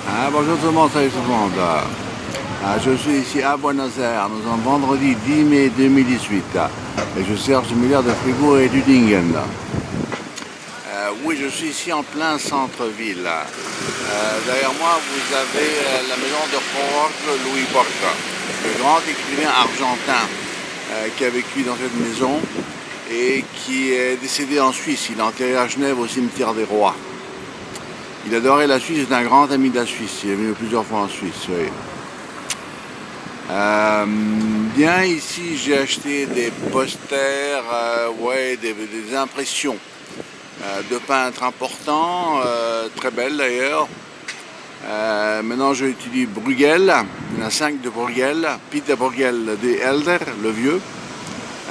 Bonjour tout le monde, salut tout le monde. Je suis ici à Buenos Aires, nous sommes vendredi 10 mai 2018 et je cherche le milliard de Fribourg et d'Udingen. Oui, je suis ici en plein centre-ville. Derrière moi, vous avez la maison de Jorge Luis Borges, le grand écrivain argentin qui a vécu dans cette maison et qui est décédé en Suisse. Il est enterré à Genève au cimetière des Rois. Il adorait la Suisse, c'est un grand ami de la Suisse. Il est venu plusieurs fois en Suisse. Oui. Bien ici, j'ai acheté des posters, des impressions de peintres importants, très belles d'ailleurs. Maintenant, j'utilise Bruegel, il y en a 5 de Bruegel, Peter Bruegel de Elder, le vieux.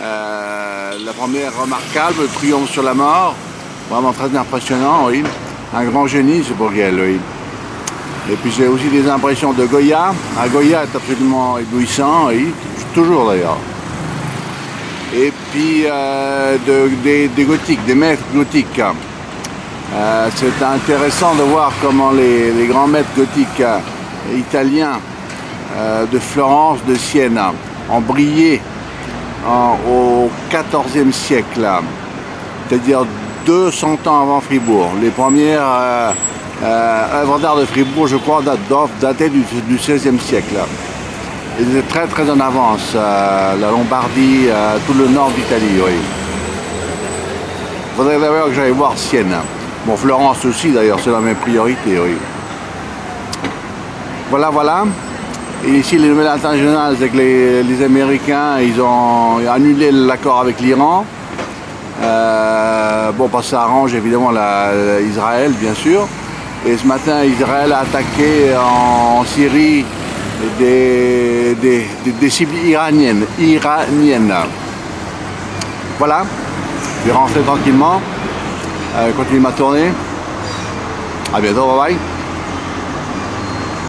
La première remarquable, le Triomphe sur la mort, vraiment très impressionnant, oui. Un grand génie, ce Bruegel, oui. Et puis j'ai aussi des impressions de Goya. Goya est absolument éblouissant, oui, toujours d'ailleurs. Et puis des gothiques, des maîtres gothiques. C'est intéressant de voir comment les grands maîtres gothiques italiens de Florence, de Sienne, ont brillé au XIVe siècle, c'est-à-dire 200 ans avant Fribourg. Les premières œuvres d'art de Fribourg, je crois, dataient du XVIe siècle. Ils étaient très très en avance, la Lombardie, tout le nord d'Italie, oui. Il faudrait d'ailleurs que j'aille voir Sienne. Bon, Florence aussi d'ailleurs, c'est dans mes priorités, oui. Voilà. Et ici, les nouvelles internationales, c'est que les Américains, ils ont annulé l'accord avec l'Iran. Parce que ça arrange évidemment Israël, bien sûr. Et ce matin, Israël a attaqué en Syrie des cibles iraniennes. Voilà, je vais rentrer tranquillement, continuer ma tournée. À bientôt, bye bye.